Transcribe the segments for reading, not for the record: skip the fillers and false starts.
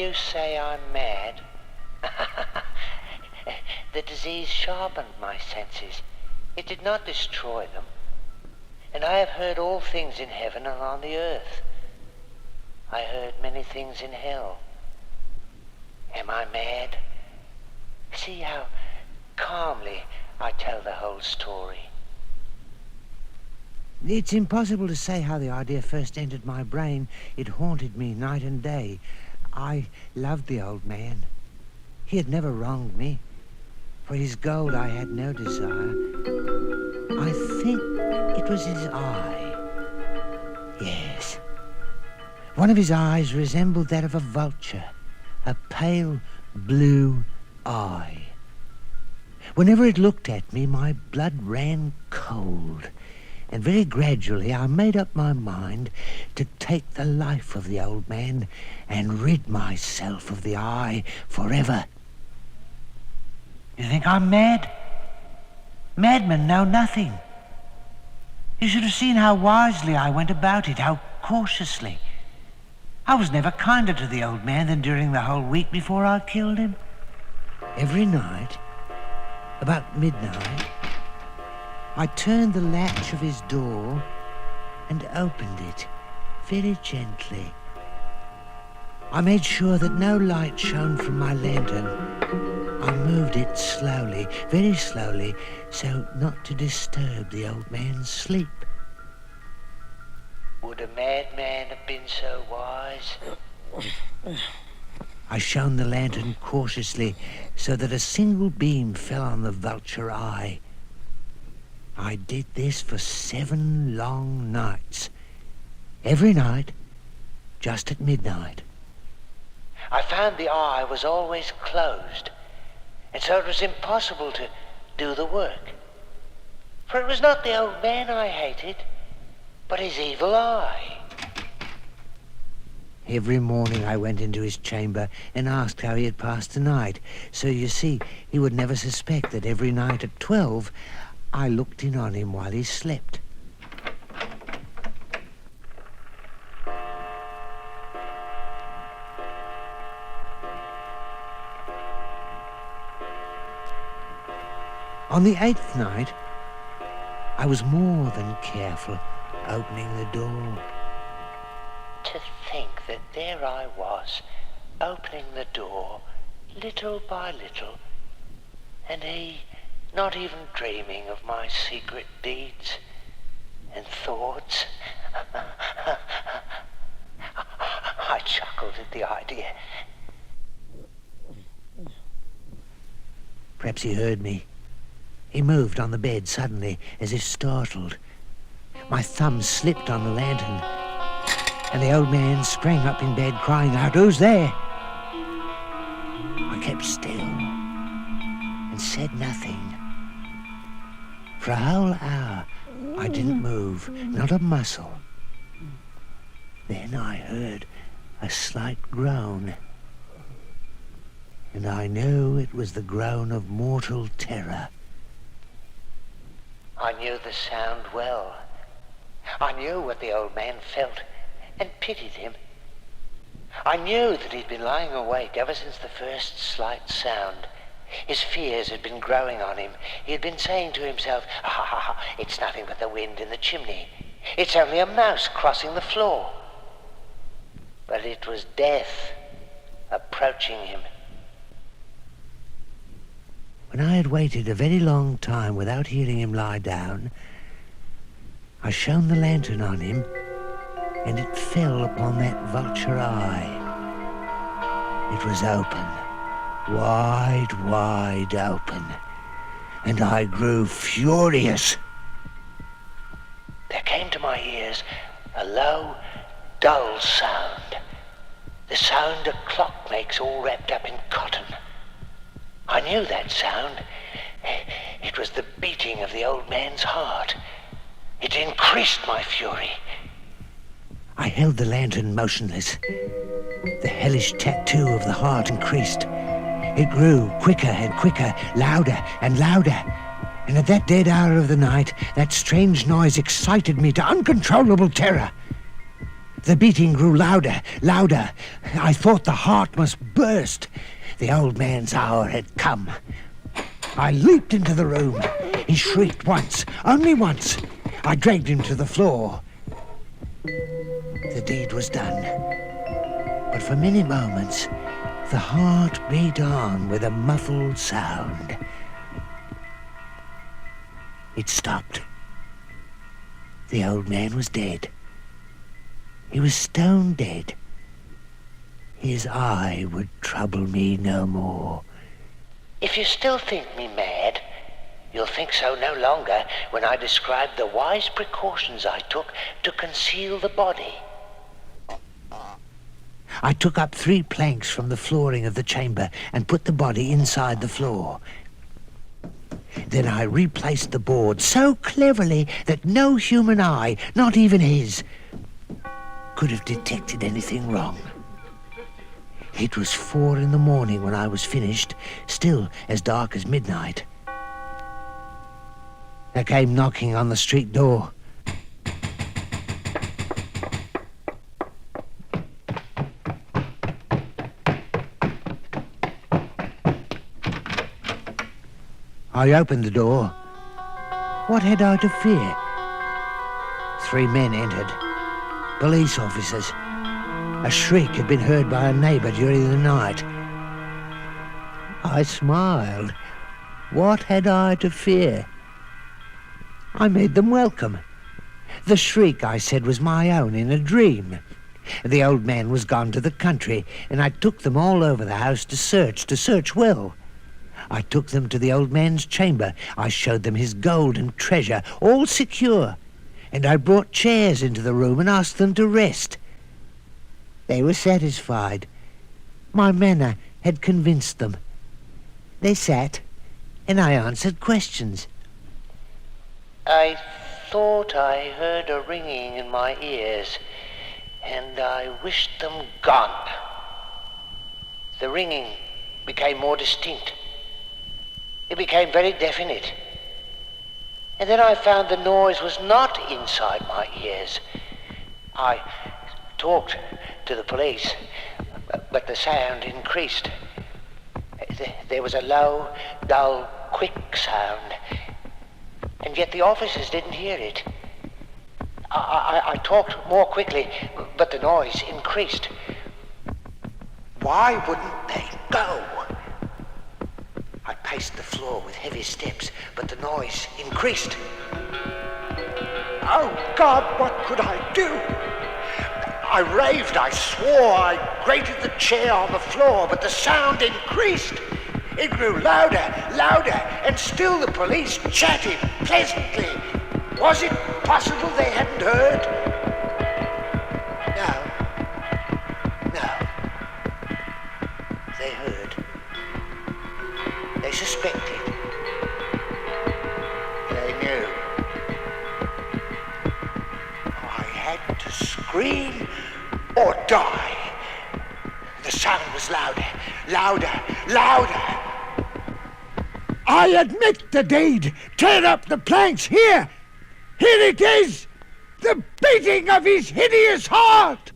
you say I'm mad? The disease sharpened my senses. It did not destroy them. And I have heard all things in heaven and on the earth. I heard many things in hell. Am I mad? See how calmly I tell the whole story. It's impossible to say how the idea first entered my brain. It haunted me night and day. I loved the old man. He had never wronged me. For his gold I had no desire. I think it was his eye. Yes. One of his eyes resembled that of a vulture, a pale blue eye. Whenever it looked at me, my blood ran cold, and very gradually I made up my mind to take the life of the old man and rid myself of the eye forever. You think I'm mad? Madmen know nothing. You should have seen how wisely I went about it, how cautiously. I was never kinder to the old man than during the whole week before I killed him. Every night, about midnight, I turned the latch of his door and opened it very gently. I made sure that no light shone from my lantern. I moved it slowly, very slowly, so not to disturb the old man's sleep. Would a madman have been so wise? I shone the lantern cautiously so that a single beam fell on the vulture eye. I did this for 7 long nights. Every night, just at midnight. I found the eye was always closed, and so it was impossible to do the work. For it was not the old man I hated, but his evil eye. Every morning I went into his chamber and asked how he had passed the night. So you see, he would never suspect that every night at 12, I looked in on him while he slept. On the 8th night, I was more than careful opening the door. To think that there I was, opening the door, little by little, and he not even dreaming of my secret deeds and thoughts. I chuckled at the idea. Perhaps he heard me. He moved on the bed suddenly, as if startled. My thumb slipped on the lantern, and the old man sprang up in bed, crying out, "Who's there?" I kept still and said nothing. For a whole hour, I didn't move, not a muscle. Then I heard a slight groan, and I knew it was the groan of mortal terror. I knew the sound well. I knew what the old man felt and pitied him. I knew that he'd been lying awake ever since the first slight sound. His fears had been growing on him. He had been saying to himself, it's nothing but the wind in the chimney. It's only a mouse crossing the floor. But it was death approaching him. When I had waited a very long time without hearing him lie down, I shone the lantern on him, and it fell upon that vulture eye. It was open, wide open, and I grew furious. There came to my ears a low, dull sound, the sound a clock makes all wrapped up in cotton. I knew that sound. It was the beating of the old man's heart. It increased my fury. I held the lantern motionless. The hellish tattoo of the heart increased. It grew quicker and quicker, louder and louder. And at that dead hour of the night, that strange noise excited me to uncontrollable terror. The beating grew louder, louder. I thought the heart must burst. The old man's hour had come. I leaped into the room. He shrieked once, only once. I dragged him to the floor. The deed was done. But for many moments, the heart beat on with a muffled sound. It stopped. The old man was dead. He was stone dead. His eye would trouble me no more. If you still think me mad, you'll think so no longer when I describe the wise precautions I took to conceal the body. I took up 3 planks from the flooring of the chamber and put the body inside the floor. Then I replaced the board so cleverly that no human eye, not even his, could have detected anything wrong. It was 4 in the morning when I was finished, still as dark as midnight. There came knocking on the street door. I opened the door. What had I to fear? 3 men entered. Police officers. A shriek had been heard by a neighbor during the night. I smiled. What had I to fear? I made them welcome. The shriek, I said, was my own in a dream. The old man was gone to the country, and I took them all over the house to search well. I took them to the old man's chamber. I showed them his gold and treasure, all secure. And I brought chairs into the room and asked them to rest. They were satisfied. My manner had convinced them. They sat, and I answered questions. I thought I heard a ringing in my ears, and I wished them gone. The ringing became more distinct. It became very definite. And then I found the noise was not inside my ears. I talked to the police, but the sound increased. There was a low, dull, quick sound, and yet the officers didn't hear it. I talked more quickly, but the noise increased. Why wouldn't they go? I paced the floor with heavy steps, but the noise increased. Oh, God, what could I do? I raved, I swore, I grated the chair on the floor, but the sound increased. It grew louder, louder, and still the police chatted pleasantly. Was it possible they hadn't heard? No. They heard. They suspected. They knew. I had to scream or die. The sound was louder, louder, louder. I admit the deed. Tear up the planks. Here it is. The beating of his hideous heart.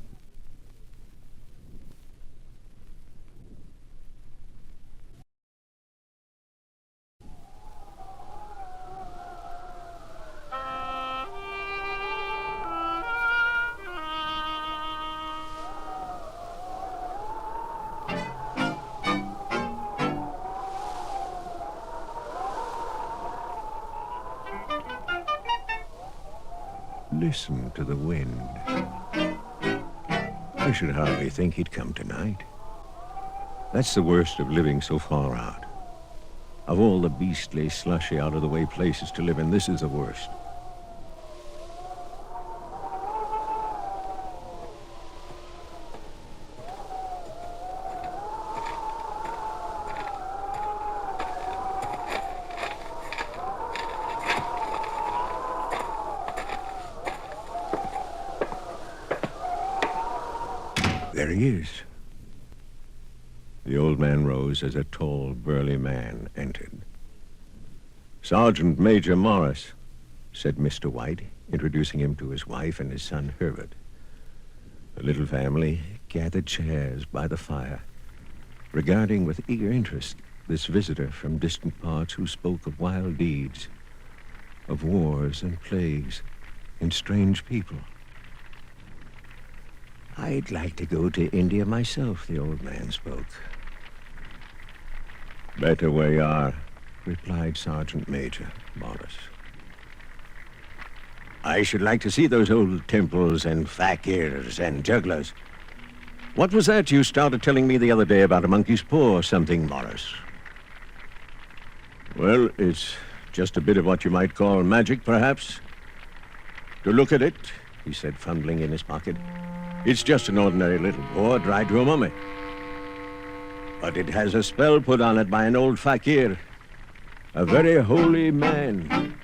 Listen to the wind. I should hardly think he'd come tonight. That's the worst of living so far out. Of all the beastly, slushy, out-of-the-way places to live in, this is the worst. There he is. The old man rose as a tall, burly man entered. Sergeant Major Morris, said Mr. White, introducing him to his wife and his son Herbert. The little family gathered chairs by the fire, regarding with eager interest this visitor from distant parts who spoke of wild deeds, of wars and plagues and strange people. "I'd like to go to India myself," the old man spoke. "Better where you are," replied Sergeant Major Morris. "I should like to see those old temples and fakirs and jugglers. What was that you started telling me the other day about a monkey's paw or something, Morris?" "Well, it's just a bit of what you might call magic, perhaps. To look at it," he said, fumbling in his pocket, "it's just an ordinary little paw dried to a mummy. But it has a spell put on it by an old fakir, a very holy man.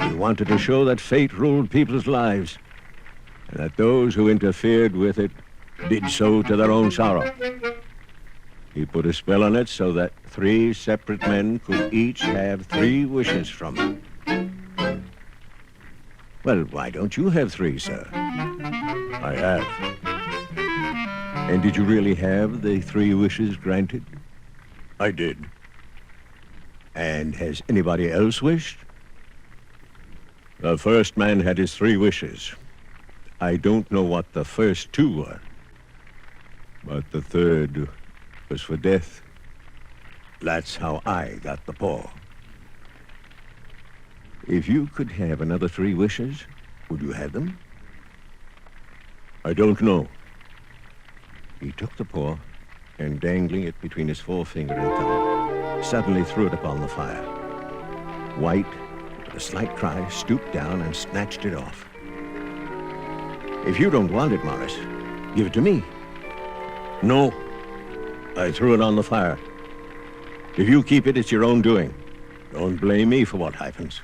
He wanted to show that fate ruled people's lives, and that those who interfered with it did so to their own sorrow. He put a spell on it so that 3 separate men could each have 3 wishes from it." "Well, why don't you have 3, sir?" "I have." "And did you really have the 3 wishes granted?" "I did." "And has anybody else wished?" "The first man had his 3 wishes. I don't know what the first 2 were, but the third was for death. That's how I got the paw." "If you could have another 3 wishes, would you have them?" "I don't know." He took the paw and, dangling it between his forefinger and thumb, suddenly threw it upon the fire. White, with a slight cry, stooped down and snatched it off. "If you don't want it, Morris, give it to me." "No. I threw it on the fire. If you keep it, it's your own doing. Don't blame me for what happens."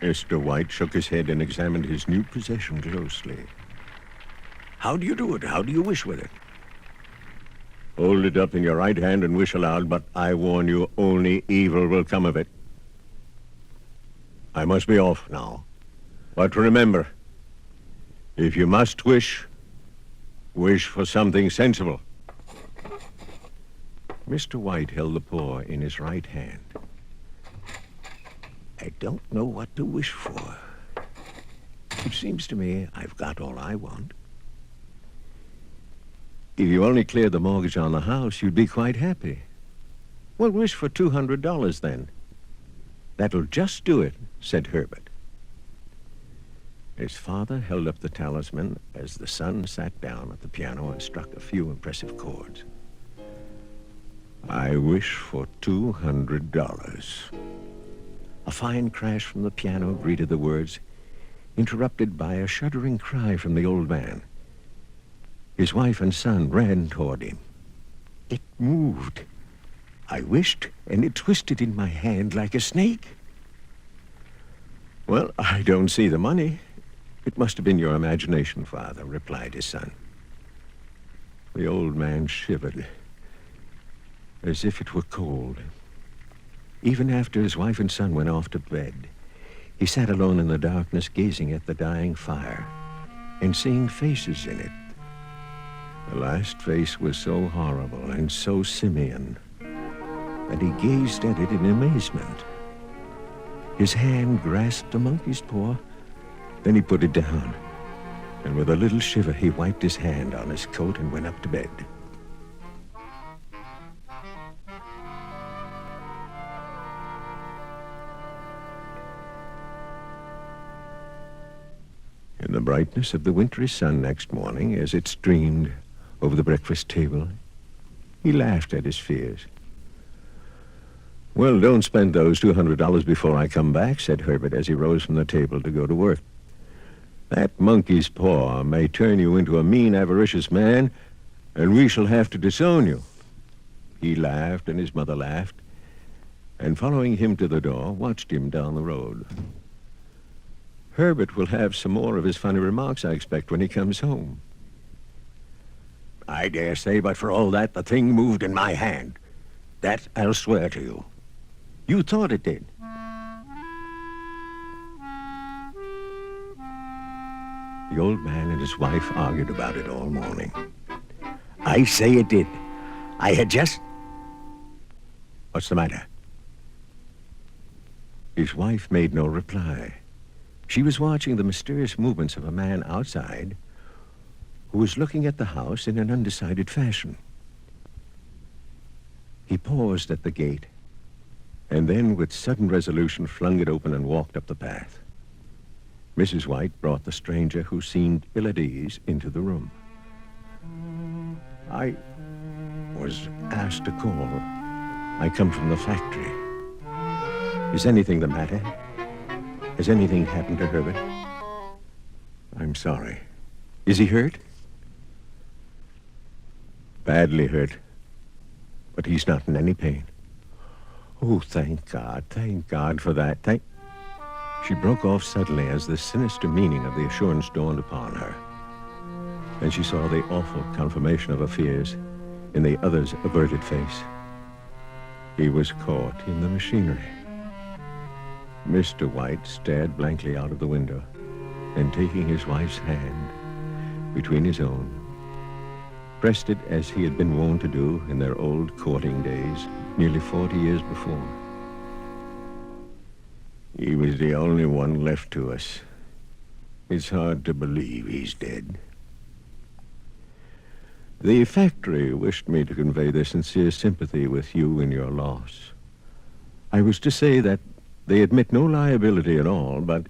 Mr. White shook his head and examined his new possession closely. "How do you do it? How do you wish with it?" "Hold it up in your right hand and wish aloud, but I warn you, only evil will come of it. I must be off now. But remember, if you must wish, wish for something sensible." Mr. White held the paw in his right hand. "I don't know what to wish for. It seems to me I've got all I want." "If you only cleared the mortgage on the house, you'd be quite happy." "Well, wish for $200 then." "That'll just do it," said Herbert. His father held up the talisman as the son sat down at the piano and struck a few impressive chords. "I wish for $200. A fine crash from the piano greeted the words, interrupted by a shuddering cry from the old man. His wife and son ran toward him. It moved. I wished, and it twisted in my hand like a snake. "Well, I don't see the money. It must have been your imagination, Father," replied his son. The old man shivered, as if it were cold. Even after his wife and son went off to bed, he sat alone in the darkness, gazing at the dying fire and seeing faces in it. The last face was so horrible and so simian that he gazed at it in amazement. His hand grasped a monkey's paw, then he put it down, and with a little shiver he wiped his hand on his coat and went up to bed. In the brightness of the wintry sun next morning, as it streamed over the breakfast table, he laughed at his fears. "Well, don't spend those $200 before I come back," said Herbert as he rose from the table to go to work. "That monkey's paw may turn you into a mean, avaricious man, and we shall have to disown you." He laughed, and his mother laughed, and following him to the door, watched him down the road. "Herbert will have some more of his funny remarks, I expect, when he comes home." "I dare say, but for all that, the thing moved in my hand. That I'll swear to you." "You thought it did?" The old man and his wife argued about it all morning. I say it did. I had just... What's the matter? His wife made no reply. She was watching the mysterious movements of a man outside who was looking at the house in an undecided fashion. He paused at the gate, and then with sudden resolution flung it open and walked up the path. Mrs. White brought the stranger, who seemed ill at ease, into the room. I was asked to call. I come from the factory. Is anything the matter? Has anything happened to Herbert? I'm sorry. Is he hurt? Badly hurt. But he's not in any pain. Oh, thank God for that. She broke off suddenly as the sinister meaning of the assurance dawned upon her. Then she saw the awful confirmation of her fears in the other's averted face. He was caught in the machinery. Mr. White stared blankly out of the window, and taking his wife's hand between his own, pressed it as he had been wont to do in their old courting days, nearly 40 years before. He was the only one left to us. It's hard to believe he's dead. The factory wished me to convey their sincere sympathy with you in your loss. I was to say that they admit no liability at all, but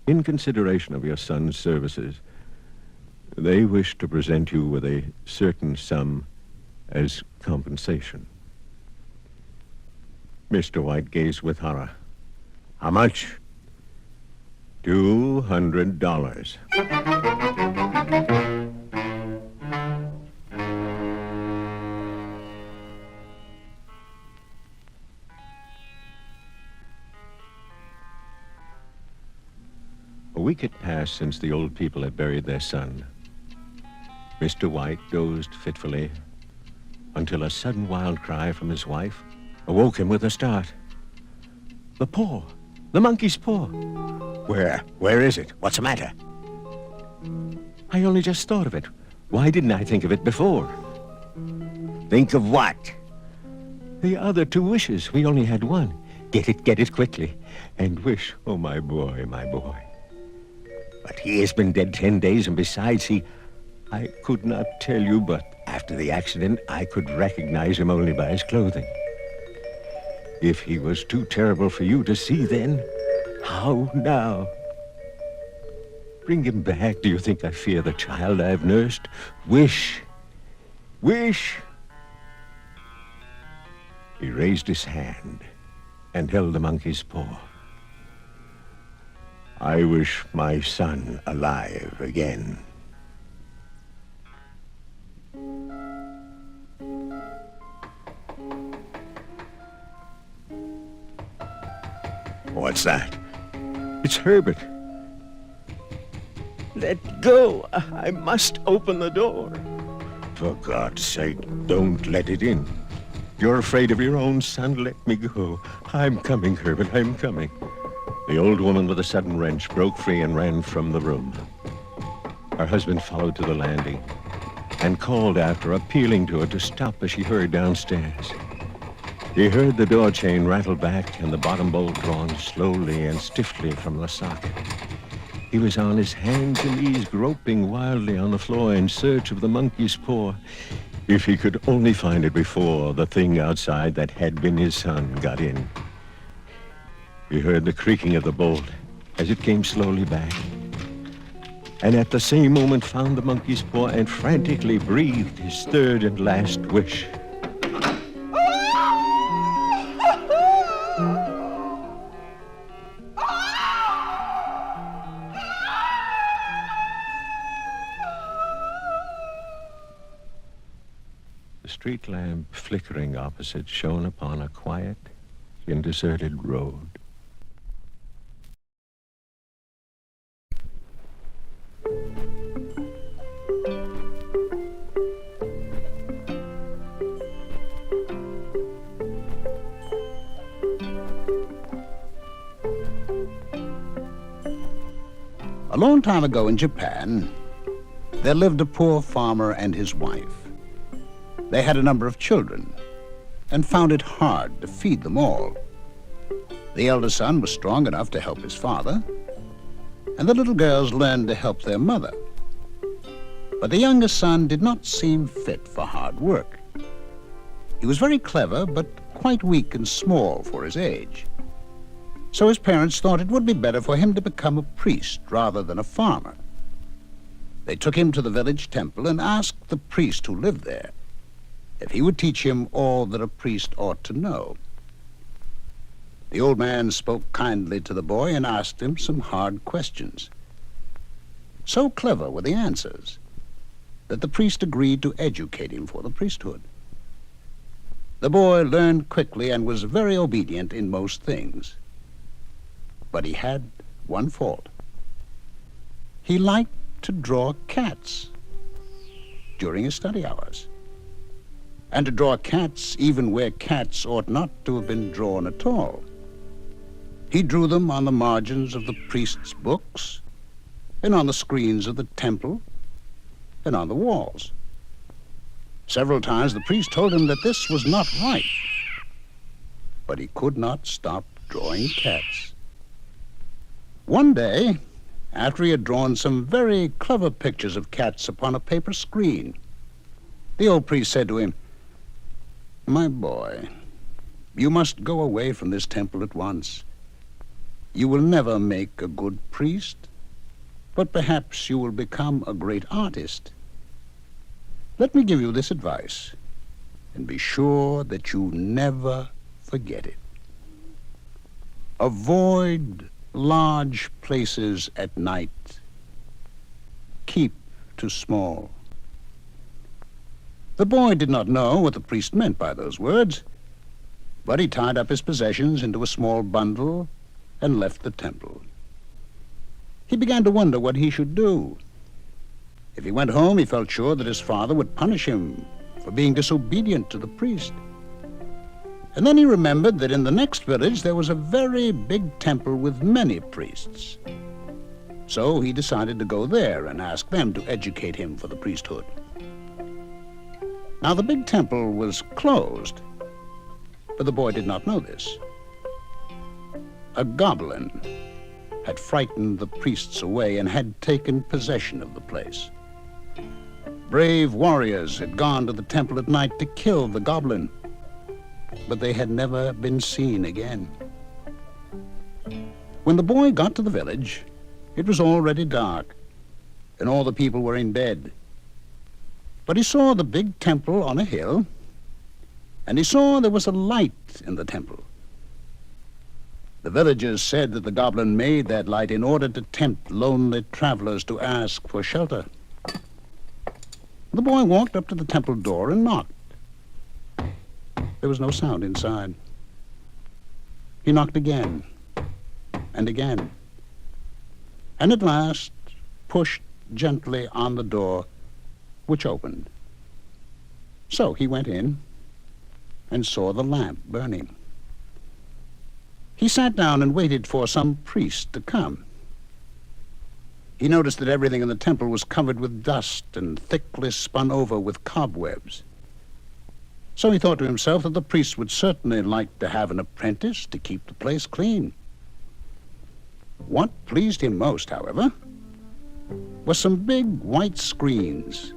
in consideration of your son's services, they wish to present you with a certain sum as compensation. Mr. White gazed with horror. How much? $200. A week had passed since the old people had buried their son. Mr. White dozed fitfully until a sudden wild cry from his wife awoke him with a start. The paw! The monkey's paw! Where is it? What's the matter? I only just thought of it. Why didn't I think of it before? Think of what? The other two wishes. We only had one. Get it quickly. And wish, oh, my boy, my boy. But he has been dead 10 days, and besides, I could not tell you, but after the accident, I could recognize him only by his clothing. If he was too terrible for you to see then, how now? Bring him back. Do you think I fear the child I've nursed? Wish. Wish. He raised his hand and held the monkey's paw. I wish my son alive again. What's that? It's Herbert. Let go. I must open the door. For God's sake, don't let it in. You're afraid of your own son. Let me go. I'm coming, Herbert. I'm coming. The old woman, with a sudden wrench, broke free and ran from the room. Her husband followed to the landing and called after her, appealing to her to stop as she hurried downstairs. He heard the door chain rattle back and the bottom bolt drawn slowly and stiffly from the socket. He was on his hands and knees, groping wildly on the floor in search of the monkey's paw. If he could only find it before the thing outside that had been his son got in. He heard the creaking of the bolt as it came slowly back, and at the same moment found the monkey's paw and frantically breathed his third and last wish. The street lamp flickering opposite shone upon a quiet and deserted road. long time ago in Japan, there lived a poor farmer and his wife. They had a number of children and found it hard to feed them all. The elder son was strong enough to help his father, and the little girls learned to help their mother. But the youngest son did not seem fit for hard work. He was very clever, but quite weak and small for his age. So his parents thought it would be better for him to become a priest rather than a farmer. They took him to the village temple and asked the priest who lived there if he would teach him all that a priest ought to know. The old man spoke kindly to the boy and asked him some hard questions. So clever were the answers that the priest agreed to educate him for the priesthood. The boy learned quickly and was very obedient in most things. But he had one fault. He liked to draw cats during his study hours, and to draw cats even where cats ought not to have been drawn at all. He drew them on the margins of the priest's books, and on the screens of the temple, and on the walls. Several times the priest told him that this was not right, but he could not stop drawing cats. One day, after he had drawn some very clever pictures of cats upon a paper screen, the old priest said to him, "My boy, you must go away from this temple at once. You will never make a good priest, but perhaps you will become a great artist. Let me give you this advice, and be sure that you never forget it. Avoid large places at night. Keep to small." The boy did not know what the priest meant by those words, but he tied up his possessions into a small bundle and left the temple. He began to wonder what he should do. If he went home, he felt sure that his father would punish him for being disobedient to the priest. And then he remembered that in the next village there was a very big temple with many priests. So he decided to go there and ask them to educate him for the priesthood. Now the big temple was closed, but the boy did not know this. A goblin had frightened the priests away and had taken possession of the place. Brave warriors had gone to the temple at night to kill the goblin, but they had never been seen again. When the boy got to the village, it was already dark, and all the people were in bed. But he saw the big temple on a hill, and he saw there was a light in the temple. The villagers said that the goblin made that light in order to tempt lonely travelers to ask for shelter. The boy walked up to the temple door and knocked. There was no sound inside. He knocked again and again, and at last pushed gently on the door, which opened. So he went in and saw the lamp burning. He sat down and waited for some priest to come. He noticed that everything in the temple was covered with dust and thickly spun over with cobwebs. So he thought to himself that the priest would certainly like to have an apprentice to keep the place clean. What pleased him most, however, was some big white screens,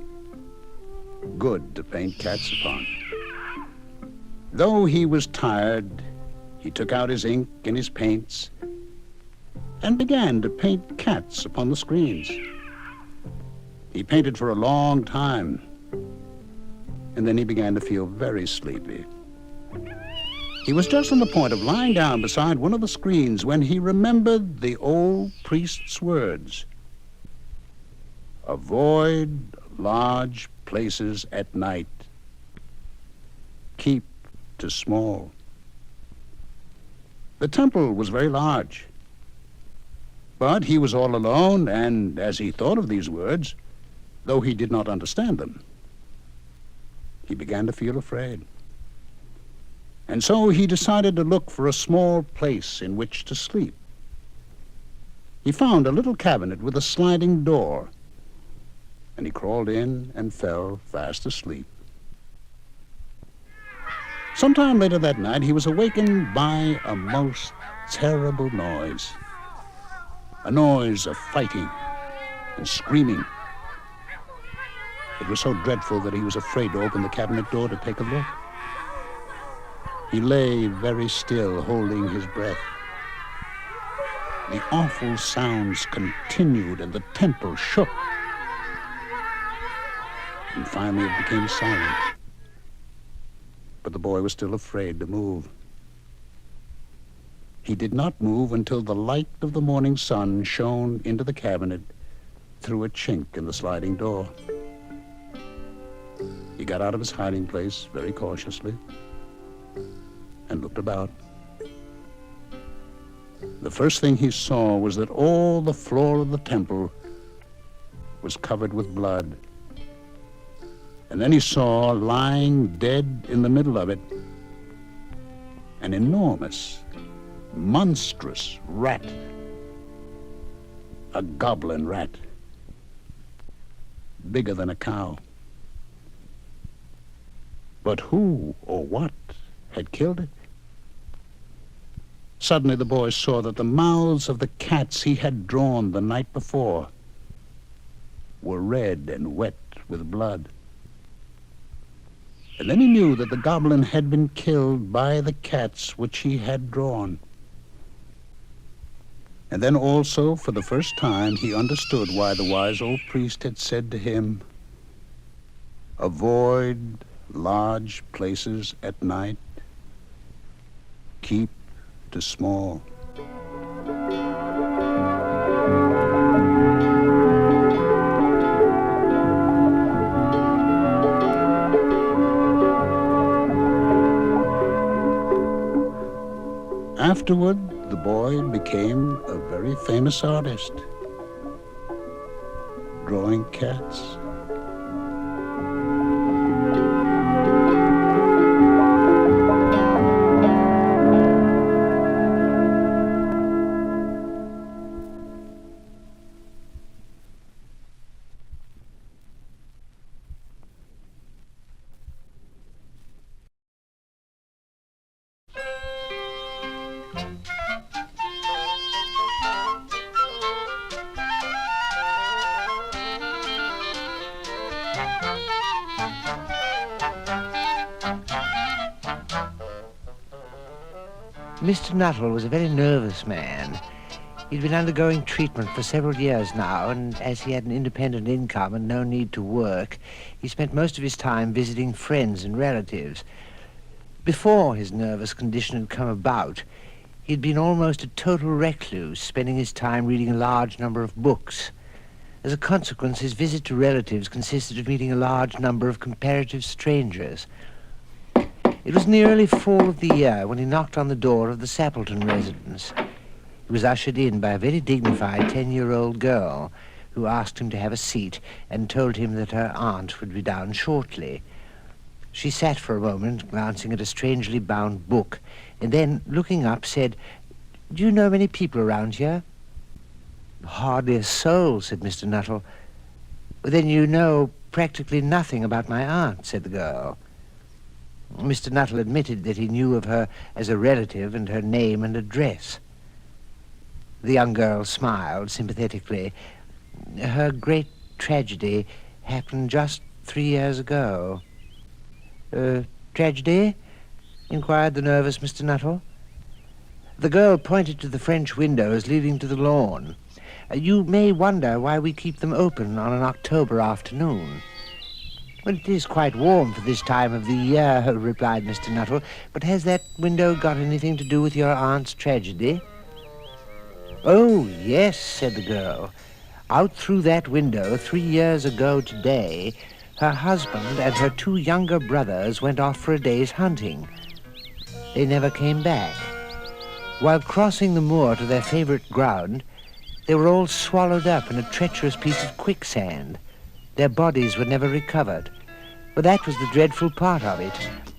good to paint cats upon. Though he was tired, he took out his ink and his paints and began to paint cats upon the screens. He painted for a long time, and then he began to feel very sleepy. He was just on the point of lying down beside one of the screens when he remembered the old priest's words. Avoid large places at night. Keep to small. The temple was very large, but he was all alone, and as he thought of these words, though he did not understand them, he began to feel afraid. And so he decided to look for a small place in which to sleep. he found a little cabinet with a sliding door, and he crawled in and fell fast asleep. Sometime later that night, he was awakened by a most terrible noise. A noise of fighting and screaming. It was so dreadful that he was afraid to open the cabinet door to take a look. He lay very still, holding his breath. The awful sounds continued, and the temple shook. And finally it became silent. But the boy was still afraid to move. He did not move until the light of the morning sun shone into the cabinet through a chink in the sliding door. He got out of his hiding place very cautiously and looked about. The first thing he saw was that all the floor of the temple was covered with blood. And then he saw, lying dead in the middle of it, an enormous, monstrous rat. A goblin rat, bigger than a cow. But who or what had killed it? Suddenly the boy saw that the mouths of the cats he had drawn the night before were red and wet with blood. And then he knew that the goblin had been killed by the cats which he had drawn. And then also, for the first time, he understood why the wise old priest had said to him, "Avoid large places at night. Keep to small." Afterward, the boy became a very famous artist, drawing cats. Mr. Nuttall was a very nervous man. He'd been undergoing treatment for several years now, and as he had an independent income and no need to work, he spent most of his time visiting friends and relatives. Before his nervous condition had come about, he'd been almost a total recluse, spending his time reading a large number of books. As a consequence, his visit to relatives consisted of meeting a large number of comparative strangers. It was in the early fall of the year when he knocked on the door of the Sappleton residence. He was ushered in by a very dignified 10-year-old girl who asked him to have a seat and told him that her aunt would be down shortly. She sat for a moment, glancing at a strangely bound book, and then, looking up, said, "Do you know many people around here?" "Hardly a soul," said Mr. Nuttall. "Then you know practically nothing about my aunt," said the girl. Mr. Nuttall admitted that he knew of her as a relative and her name and address. The young girl smiled sympathetically. "Her great tragedy happened just 3 years ago." Tragedy?" inquired the nervous Mr. Nuttall. The girl pointed to the French windows leading to the lawn. "You may wonder why we keep them open on an October afternoon." "Well, it is quite warm for this time of the year," replied Mr. Nuttall. "But has that window got anything to do with your aunt's tragedy?" "Oh, yes," said the girl. "Out through that window 3 years ago today, her husband and her 2 younger brothers went off for a day's hunting. They never came back. While crossing the moor to their favorite ground, they were all swallowed up in a treacherous piece of quicksand. Their bodies were never recovered. But that was the dreadful part of it.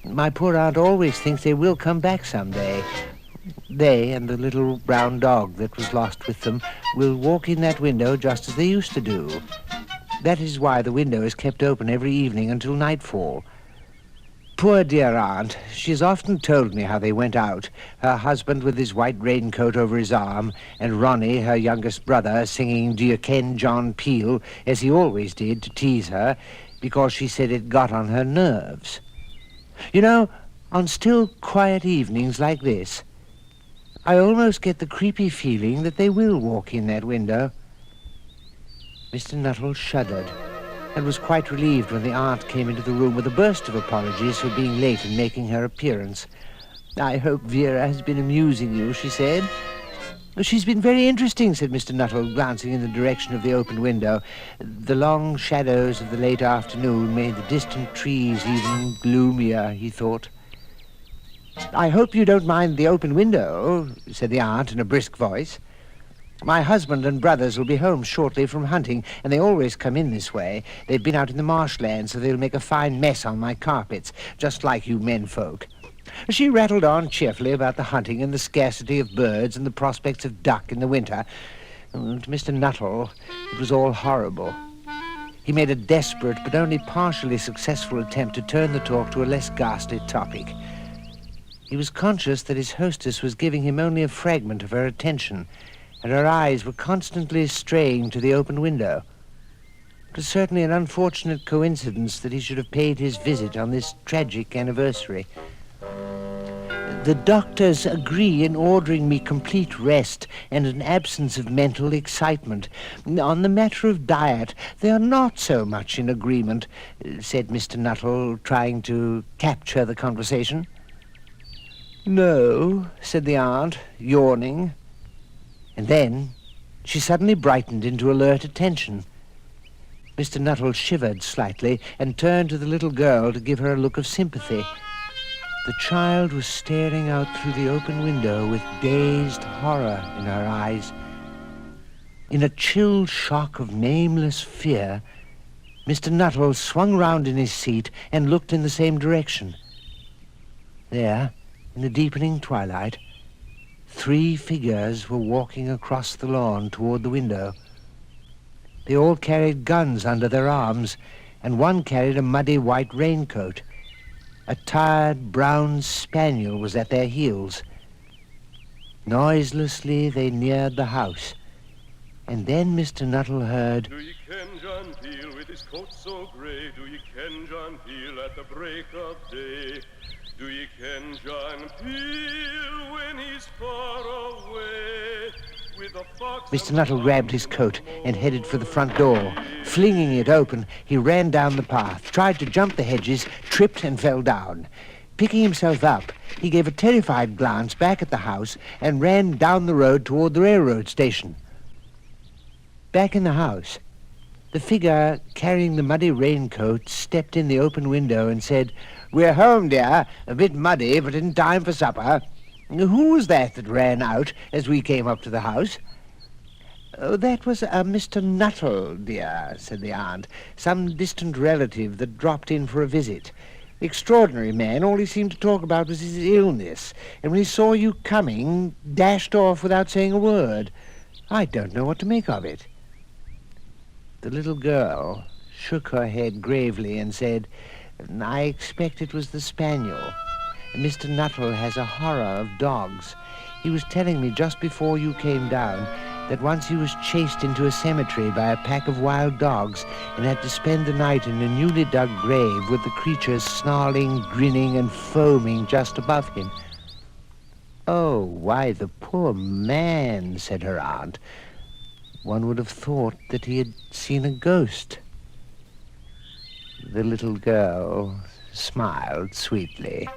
My poor aunt always thinks they will come back someday. They and the little brown dog that was lost with them will walk in that window just as they used to do. That is why the window is kept open every evening until nightfall. Poor dear aunt, she has often told me how they went out, her husband with his white raincoat over his arm, and Ronnie, her youngest brother, singing Do You Ken John Peel, as he always did, to tease her, because she said it got on her nerves. You know, on still, quiet evenings like this, I almost get the creepy feeling that they will walk in that window. Mr. Nuttall shuddered and was quite relieved when the aunt came into the room with a burst of apologies for being late in making her appearance. "I hope Vera has been amusing you," she said. "She's been very interesting," said Mr. Nuttall, glancing in the direction of the open window. The long shadows of the late afternoon made the distant trees even gloomier, he thought. "I hope you don't mind the open window," said the aunt in a brisk voice. "My husband and brothers will be home shortly from hunting, and they always come in this way. They've been out in the marshland, so they'll make a fine mess on my carpets, just like you menfolk." She rattled on cheerfully about the hunting and the scarcity of birds and the prospects of duck in the winter. To Mr. Nuttall, it was all horrible. He made a desperate but only partially successful attempt to turn the talk to a less ghastly topic. He was conscious that his hostess was giving him only a fragment of her attention, and her eyes were constantly straying to the open window. It was certainly an unfortunate coincidence that he should have paid his visit on this tragic anniversary. "The doctors agree in ordering me complete rest and an absence of mental excitement. On the matter of diet, they are not so much in agreement," said Mr. Nuttall, trying to capture the conversation. "No," said the aunt, yawning. And then she suddenly brightened into alert attention. Mr. Nuttall shivered slightly and turned to the little girl to give her a look of sympathy. The child was staring out through the open window with dazed horror in her eyes. In a chill shock of nameless fear, Mr. Nuttall swung round in his seat and looked in the same direction. There, in the deepening twilight, 3 figures were walking across the lawn toward the window. They all carried guns under their arms, and one carried a muddy white raincoat. A tired brown spaniel was at their heels. Noiselessly they neared the house, and then Mr. Nuttall heard, "Do ye ken John Peel with his coat so grey? Do ye ken John Peel at the break of day? Do ye ken John Peel when he's far away? With a fox..." Mr. Nuttall grabbed his coat and headed for the front door. Flinging it open, he ran down the path, tried to jump the hedges, tripped and fell down. Picking himself up, he gave a terrified glance back at the house and ran down the road toward the railroad station. Back in the house, the figure carrying the muddy raincoat stepped in the open window and said, "We're home, dear. A bit muddy, but in time for supper. Who was that ran out as we came up to the house?" "Oh, that was Mr. Nuttall, dear," said the aunt. "Some distant relative that dropped in for a visit. Extraordinary man. All he seemed to talk about was his illness, and when he saw you coming, dashed off without saying a word. I don't know what to make of it." The little girl shook her head gravely and said, "I expect it was the spaniel. Mr. Nuttall has a horror of dogs. He was telling me just before you came down that once he was chased into a cemetery by a pack of wild dogs and had to spend the night in a newly dug grave with the creatures snarling, grinning, and foaming just above him." "Oh, why, the poor man," said her aunt. "One would have thought that he had seen a ghost." The little girl smiled sweetly.